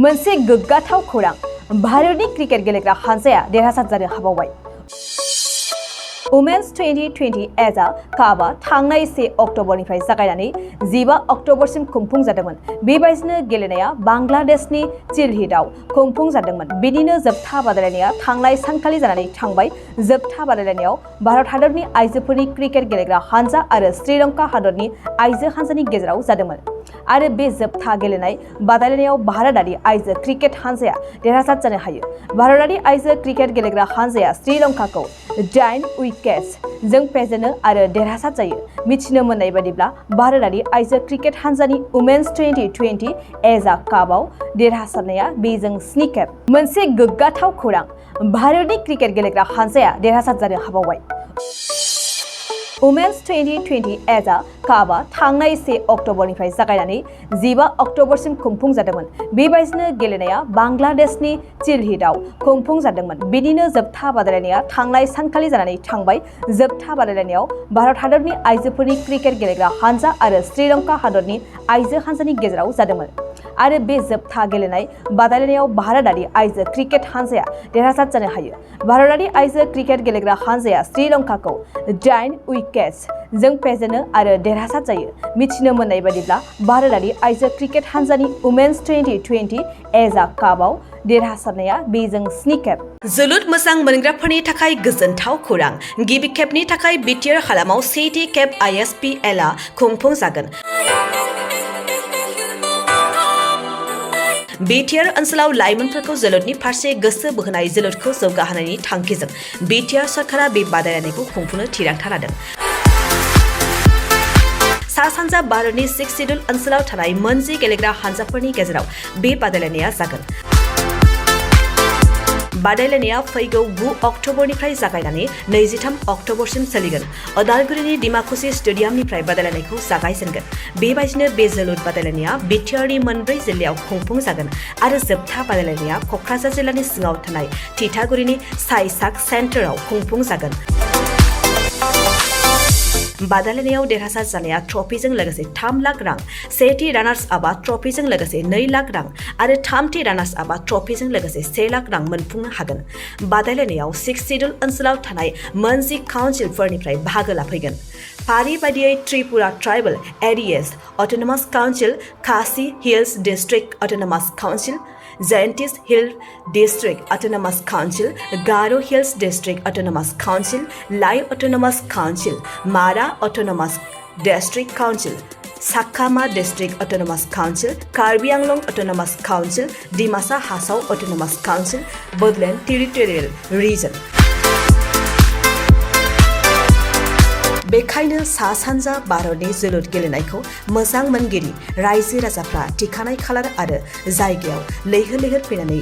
मोनसे गोग्गाथाव खौरां भारतनि क्रिकेट गेलेग्रा हानजाया देरहासार जानो हाबावबाय। वुमेन्स 2020 एजा कापआ थांनाय 1 अक्ट'बरनिफ्राय जागायनानै 15 अक्ट'बरसिम खुंफुंजादोंमोन। बेबायदिनो गेलेनाया बांलादेशनि चिलहिटआव खुंफुंजादोंमोन। बिदिनो जोबथा बादायलायनाया थांनाय सानखालि जानानै थांबाय। जोबथा बादायलायनायाव भारत हादरनि आइजोफोरनि क्रिकेट गेलेग्रा हानजा आरो श्रीलंका हादरनि आइजो हानजानि गेजेराव जादोंमोन। आरो बे जोबथा गेलेनाय बादायलायनायाव भारतारि आइजो क्रिकेट हानजाया देरहासार जानो हायो। भारतारि आइजो क्रिकेट गेलेग्रा हानजाया श्रीलंकाखौ 8 उइकेट्स जों फेजेनो आरो देरहासार जायो। मिथिनो मोननाय बायदिब्ला भारतारि आइजो क्रिकेट हानजानि वुमेन्स 2020 एजा कापआव देरहासारनाया बेजों 7 खेब। मोनसे गोग्गाथाव खौरां भारतनि क्रिकेट गेलेग्रा हानजाया देरहासार जानो हाबावबाय। वुमेन्स 2020 एजा कापआ थांनाय 1 अक्ट'बरनिफ्राय जागायनानै 15 अक्ट'बरसिम खुंफुंजादोंमन। बेबायदिनो गेलेनाया बांलादेशनि चिलहिटआव खुंफुंजादोंमोन। बिदिनो जोबथा बादायलायनाया थांनाय सानखालि जानानै थांबाय। जोबथा बादायलायनायाव भारत हादरनि आइजोफोरनि क्रिकेट गेलेग्रा हानजा आरो श्रीलंका हादरनि आइजो हानजानि गेजेराव जादोंमोन। आरो बे जोबथा गेलेनाय बादायलायनायाव भारतारि आइजो क्रिकेट हानजाया देरहासार जानो हायो। भारतारि आइजो क्रिकेट गेलेग्रा हानजाया श्रीलंकाखौ 8 उइकेट्स जों फेजेनो आरो देरहासार जायो। मिथिनो मोननाय बायदिब्ला भारतारि आइजो क्रिकेट हानजानि वुमेन्स 2020 एजा कापआव देरहासारनाया बेजों 7 खेब। जोलुर मोजां मोनग्राफोरनि थाखाय गोजोनथाव खौरां। गिबि खेबनि थाखाय बिटिआर हालामाव 7थि खेब ISPLआ खुंफुंजागोन। बिटिआर ओनसोलाव लाइमोनफोरखौ जोलुरनि फारसे गोसो बोहोनाय जोलुरखौ जौगाहोनायनि थांखिजों बिटिआर सरकारा बे बादायलायनायखौ खुंफुंनो थिरांथा लादों। सा-सानजा भारतनि 6 सिडुल ओनसोलाव थानाय 9 गेलेग्रा हानजाफोरनि गेजेराव बे बादायलायनाया जागोन। बादायलायनाया फैगौ 9 अक्ट'बरनिफ्राय जागायनानै 23 अक्ट'बरसिम सोलिगोन। अदालगुरिनि डिमाकुसि स्टेडियामनिफ्राय बादायलायनायखौ जागायजेनगोन। बेबायदिनो बे जोलुर बादायलायनाया बिटिआरनि 4 जिल्लायाव खुंफुंजागोन आरो जोबथा बादायलायनाया क'क्राझार जिल्लानि सिङाव थानाय थिथागुरिनि साइसाक सेन्टाराव खुंफुंजागोन। बादायलायनायाव देरहासार जानाया ट्रफिजों लोगोसे 3 लाख रां, सेथि रानार्स आपआ ट्रफिजों लोगोसे 2 लाख रां आरो थामथि रानार्स आपआ ट्रफिजों लोगोसे 1 लाख रां मोनफुंनो हागोन। बादायलायनायाव 6 सिडुल ओनसोलाव थानाय 9 काउन्सिलफोरनिफ्राय बाहागो लाफैगोन। फारि बायदियै Tripura tribal areas autonomous council, Khasi hills district autonomous council, Jaintia hill district autonomous council, Garo hills district autonomous council, Lai autonomous council, Mara autonomous district council, Chakma district autonomous council, Karbi Anglong autonomous council, Dima Hasao autonomous council, Bodoland territorial region. बेखायनो सा-सानजा भारतनि जोलुर गेलेनायखौ मोजां मोनगिरि रायजो राजाफ्रा थिखानाय खालार आरो जायगायाव लैहोर लैहोर फैनानै